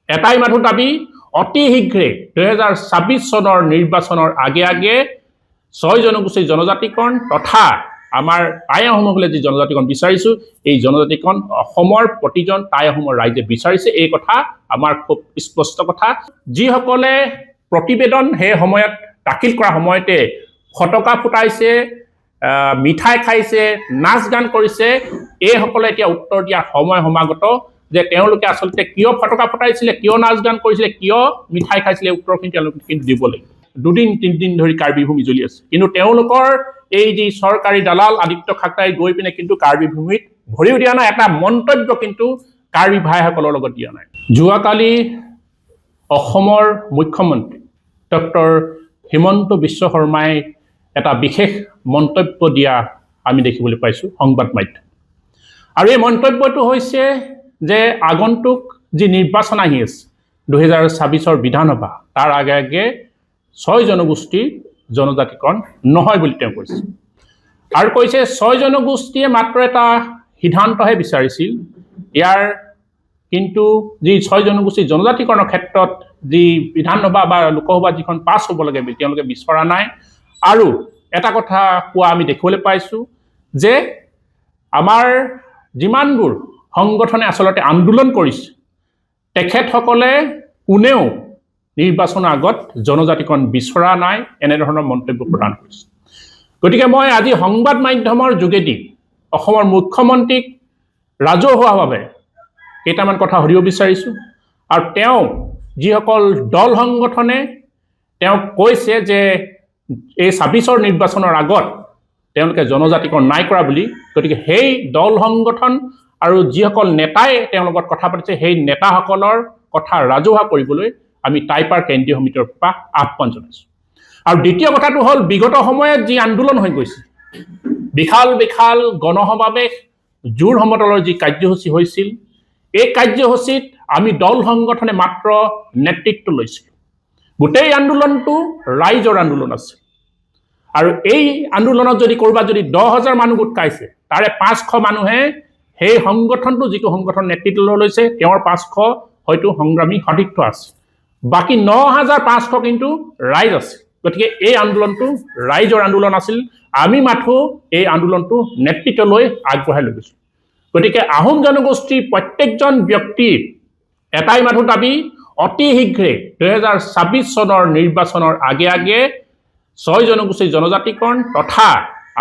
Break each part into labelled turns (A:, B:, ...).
A: এটাই মাথো দাবী অতি শীঘ্ৰে 2026 চনৰ নিৰ্বাচনৰ আগে আগে 6 জনগোষ্ঠীৰ জনজাতিকৰণ তথা আমাৰ টাই আহোমসকলে যি জনজাতিকৰণ বিচাৰিছো এই জনজাতিকৰণ অসমৰ প্ৰতিজন টাই আহোমৰ ৰাইজে বিচাৰিছে এই কথা আমাৰ খুব স্পষ্ট কথা যিসকলে প্ৰতিবেদন সেই সময়ত দাখিল কৰা সময়তে ফটকা ফুটাইছে মিঠাই খাইছে নাচ গান কৰিছে এইসকলে এতিয়া উত্তৰ দিয়াৰ সময় সমাগত যে তেওঁলোকে আসলতে কিয় ফটকা ফুটাইছিলে কিয় নাচ গান কৰিছিলে কিয় মিঠাই খাইছিলে উত্তৰখিনি তেওঁলোকে কিন্তু দিব লাগিব দুদিন তিনিদিন ধৰি কাৰ্বি ভূমি জ্বলি আছে কিন্তু তেওঁলোকৰ এই যি চৰকাৰী দালাল আদিত্য খাকৰাই গৈ পিনে কিন্তু কাৰ্বি ভূমিত ভৰিও দিয়া নাই এটা মন্তব্য কিন্তু কাৰ্বি ভাইসকলৰ লগত দিয়া নাই যোৱাকালি অসমৰ মুখ্যমন্ত্ৰী ডক্টৰ হিমন্ত বিশ্ব শৰ্মাই এটা বিশেষ মন্তব্য দিয়া আমি দেখিবলৈ পাইছো সংবাদ মাধ্যম আৰু এই মন্তব্যটো হৈছে যে আগন্তুক যি নিৰ্বাচন আহি আছে 2026 বিধানসভা তাৰ আগে আগে 6 জনগোষ্ঠীৰ জনজাতিকৰণ নহয় বুলি তেওঁ কৈছে আৰু কৈছে 6 জনগোষ্ঠীয়ে মাত্ৰ এটা সিদ্ধান্তহে বিচাৰিছিল ইয়াৰ কিন্তু যি 6 জনগোষ্ঠীৰ জনজাতিকৰণৰ ক্ষেত্ৰত যি বিধানসভা বা লোকসভা যিখন পাছ হ'ব লাগে তেওঁলোকে বিচৰা নাই আৰু এটা কথা কোৱা আমি দেখিবলৈ পাইছো যে আমাৰ যিমানবোৰ সংগঠনে আসলতে আন্দোলন কৰিছে তেখেতসকলে কোনেও নিৰ্বাচনৰ আগত জনজাতিকৰণ বিচৰা নাই এনে ধৰণৰ মন্তব্য প্ৰদান কৰিছে গতিকে মই আজি সংবাদ মাধ্যমৰ যোগেদি অসমৰ মুখ্যমন্ত্ৰীক ৰাজহুৱাভাৱে কেইটামান কথা সুধিব বিচাৰিছো আৰু তেওঁ যিসকল দল সংগঠনে তেওঁ কৈছে যে এই 26 নিৰ্বাচনৰ আগত তেওঁলোকে জনজাতিকৰণ নাই কৰা বুলি গতিকে সেই দল সংগঠন আৰু যিসকল নেতাই তেওঁলোকৰ কথা পাতিছে সেই নেতাসকলৰ কথা ৰাজহুৱা কৰিবলৈ আমি টাইপাৰ কেন্দ্ৰীয় সমিতিৰ পৰা আহ্বান জনাইছো আৰু দ্বিতীয় কথাটো হ'ল বিগত সময়ত যি আন্দোলন হৈ গৈছে বিশাল বিশাল গণসমাৱেশ জোৰ সমতলৰ যি কাৰ্যসূচী হৈছিল এই কাৰ্যসূচীত আমি দল সংগঠনে মাত্ৰ নেতৃত্ব লৈছিলো গোটেই আন্দোলনটো ৰাইজৰ আন্দোলন আছে আৰু এই আন্দোলনত যদি কৰবাত যদি 10,000 মানুহ গোট খাইছে তাৰে 500 মানুহে সেই সংগঠনটো যিটো সংগঠন নেতৃত্ব লৈছে তেওঁৰ 500 হয়তো সংগ্ৰামী সতীৰ্থ আছে বাকি 9,500 কিন্তু ৰাইজ আছে গতিকে এই আন্দোলনটো ৰাইজৰ আন্দোলন আছিল আমি মাথো এই আন্দোলনটো নেতৃত্ব লৈ আগবঢ়াই লৈ গৈছো গতিকে আহোম জনগোষ্ঠীৰ প্ৰত্যেকজন ব্যক্তিৰ এটাই মাথো দাবী অতি শীঘ্ৰে 2026 চনৰ নিৰ্বাচনৰ আগে আগে 6 জনগোষ্ঠীৰ জনজাতিকৰণ তথা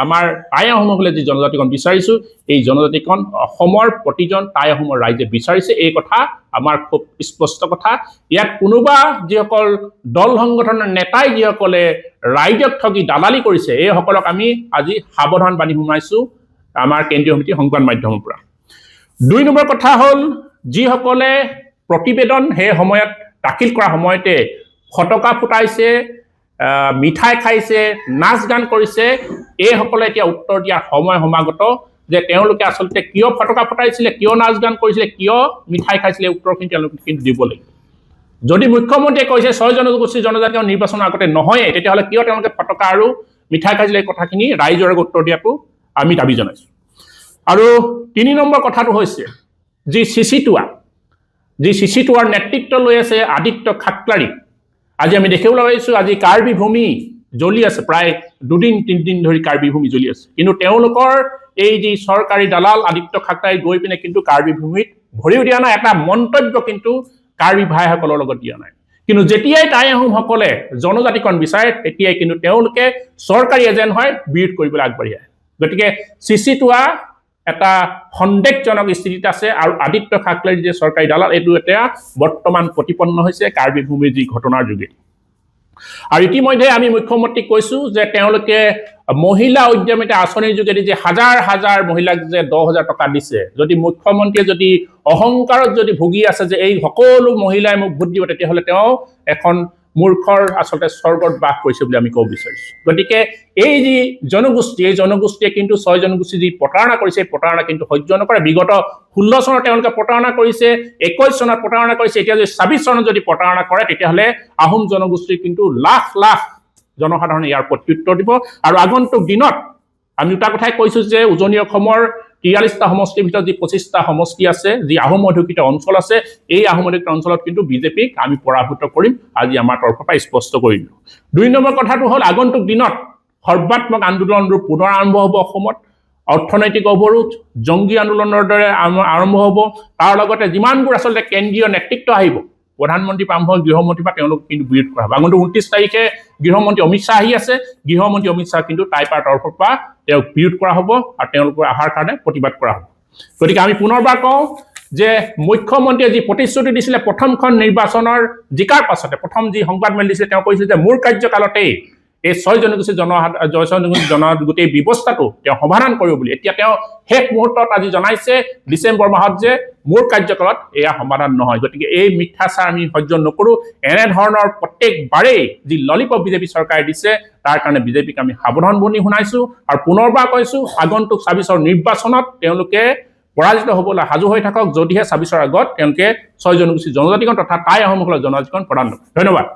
A: আমাৰ টাই আহোমসকলে যি জনজাতিকৰণ বিচাৰিছো এই জনজাতিকৰণ অসমৰ প্ৰতিজন টাই আহোমৰ ৰাইজে বিচাৰিছে এই কথা আমাৰ খুব স্পষ্ট কথা ইয়াত কোনোবা যিসকল দল সংগঠনৰ নেতাই যিসকলে ৰাইজক ঠগি দালালি কৰিছে এই সকলক আমি আজি সাৱধান বাণী শুনাইছো আমাৰ কেন্দ্ৰীয় সমিতি সংবাদ মাধ্যমৰ পৰা 2 নম্বৰ কথা হ'ল যিসকলে প্ৰতিবেদন সেই সময়ত দাখিল কৰা সময়তে ফটকা ফুটাইছে মিঠাই খাইছে নাচ গান কৰিছে এইসকলে এতিয়া উত্তৰ দিয়াৰ সময় সমাগত যে তেওঁলোকে আসলতে কিয় ফটকা ফুটাইছিলে কিয় নাচ গান কৰিছিলে কিয় মিঠাই খাইছিলে উত্তৰখিনি তেওঁলোকে কিন্তু দিব লাগিব যদি মুখ্যমন্ত্ৰীয়ে কৈছে 6 জনগোষ্ঠীৰ জনজাতিকৰণ নিৰ্বাচনৰ আগতে নহয় তেতিয়াহ'লে কিয় তেওঁলোকে ফটকা আৰু মিঠাই খাইছিলে এই কথাখিনি ৰাইজৰ আগত উত্তৰ দিয়াটো আমি দাবী জনাইছো আৰু 3 নম্বৰ কথাটো হৈছে যি চিচিটোৱাৰ নেতৃত্ব লৈ আছে আদিত্য খাকলাৰী আজি আমি দেখিবলৈ পাইছো আজি কাৰ্বি ভূমি জ্বলি আছে প্ৰায় দুদিন তিনিদিন ধৰি কাৰ্বি ভূমি জ্বলি আছে কিন্তু তেওঁলোকৰ এই যি চৰকাৰী দালাল আদিত্য খাকৰাই গৈ পিনে কিন্তু কাৰ্বি ভূমিত ভৰিও দিয়া নাই এটা মন্তব্য কিন্তু কাৰ্বি ভাইসকলৰ লগত দিয়া নাই কিন্তু যেতিয়াই টাই আহোমসকলে জনজাতিকৰণ বিচাৰে তেতিয়াই কিন্তু তেওঁলোকে চৰকাৰী এজেণ্ট হয় বিৰোধ কৰিবলৈ আগবাঢ়ি আহে গতিকে চিচিটোৱা এটা সন্দেহজনক স্থিতিত আছে আৰু আদিত্য খাকলাৰী যে চৰকাৰী দালাল এইটো এতিয়া বৰ্তমান প্ৰতিপন্ন হৈছে কাৰ্বি ভূমিৰ যি ঘটনাৰ যোগে আৰু ইতিমধ্যে আমি মুখ্যমন্ত্ৰীক কৈছো যে তেওঁলোকে মহিলা উদ্যমিতা আঁচনিৰ যোগেদি যে হাজাৰ হাজাৰ মহিলাক যে 10,000 টকা দিছে যদি মুখ্যমন্ত্ৰীয়ে যদি অহংকাৰত যদি ভুগি আছে যে এই সকলো মহিলাই মোক ভোট দিব তেতিয়াহ'লে তেওঁ এখন মূৰ্খৰ আসলতে স্বৰ্গত বাস কৰিছে বুলি আমি ক'ব বিচাৰিছো গতিকে এই যি জনগোষ্ঠীয়ে কিন্তু 6 জনগোষ্ঠী যি প্ৰতাৰণা কৰিছে প্ৰতাৰণা কিন্তু সহ্য নকৰে বিগত 16 চনত তেওঁলোকে প্ৰতাৰণা কৰিছে 21 চনত প্ৰতাৰণা কৰিছে এতিয়া যদি 26 চনত যদি প্ৰতাৰণা কৰে তেতিয়াহ'লে আহোম জনগোষ্ঠীৰ কিন্তু লাখ লাখ জনসাধাৰণে ইয়াৰ প্ৰত্যুত্তৰ দিব আৰু আগন্তুক দিনত আমি এটা কথাই কৈছো যে উজনি অসমৰ 43টা সমষ্টিৰ ভিতৰত যি 25টা সমষ্টি আছে, যি আহোম অধ্যুষিত অঞ্চল আছে, এই আহোম অধ্যুষিত অঞ্চলত কিন্তু বিজেপিক আমি পৰাভূত কৰিম, আজি আমাৰ তৰফৰ পৰা স্পষ্ট কৰি দিলোঁ। 2 নম্বৰ কথাটো হ'ল আগন্তুক দিনত সৰ্বাত্মক আন্দোলনবোৰ পুনৰ আৰম্ভ হ'ব অসমত, অৰ্থনৈতিক অৱৰোধ, জংগী আন্দোলনৰ দৰে আৰম্ভ হ'ব, তাৰ লগতে যিমানবোৰ আচলতে কেন্দ্ৰীয় নেতৃত্ব আহিব, প্ৰধানমন্ত্ৰী আৰম্ভ গৃহমন্ত্ৰী বা তেওঁলোক কিন্তু বিৰোধ কৰা হ'ব। আগন্তুক 29 তাৰিখে গৃহমন্ত্ৰী অমিত শ্বাহ আহি আছে, গৃহমন্ত্ৰী অমিত শ্বাহ কিন্তু টাইপাৰ তৰফৰ পৰা তেওঁক বিৰোধ কৰা হ'ব আৰু তেওঁলোকৰ অহাৰ কাৰণে প্ৰতিবাদ কৰা হ'ব। গতিকে আমি পুনৰবাৰ কওঁ যে মুখ্যমন্ত্ৰীয়ে যি প্ৰতিশ্ৰুতি দিছিলে প্ৰথমখন নিৰ্বাচনৰ জিকাৰ পাছতে, প্ৰথম যি সংবাদমেল দিছিলে, তেওঁ কৈছিল যে মোৰ কাৰ্যকালতেই এই 6 জনগোষ্ঠী গোটেই ব্যৱস্থাটো তেওঁ সমাধান কৰিব বুলি। এতিয়া তেওঁ শেষ মুহূৰ্তত আজি জনাইছে ডিচেম্বৰ মাহত যে মোৰ কাৰ্যকালত এয়া সমাধান নহয়। গতিকে এই মিথ্যাচাৰ আমি সহ্য নকৰো। এনেধৰণৰ প্ৰত্যেকবাৰেই যি ললিপপ বিজেপি চৰকাৰে দিছে, তাৰ কাৰণে বিজেপিক আমি সাৱধানবাণী শুনাইছো আৰু পুনৰবাৰ কৈছো আগন্তুক 26ৰ নিৰ্বাচনত তেওঁলোকে পৰাজিত হ'বলৈ সাজু হৈ থাকক, যদিহে 26ৰ আগত তেওঁলোকে 6 জনগোষ্ঠী জনজাতিকৰণ তথা টাই আহোমসকলৰ জনজাতিকৰণ প্ৰদান নকৰে। ধন্যবাদ।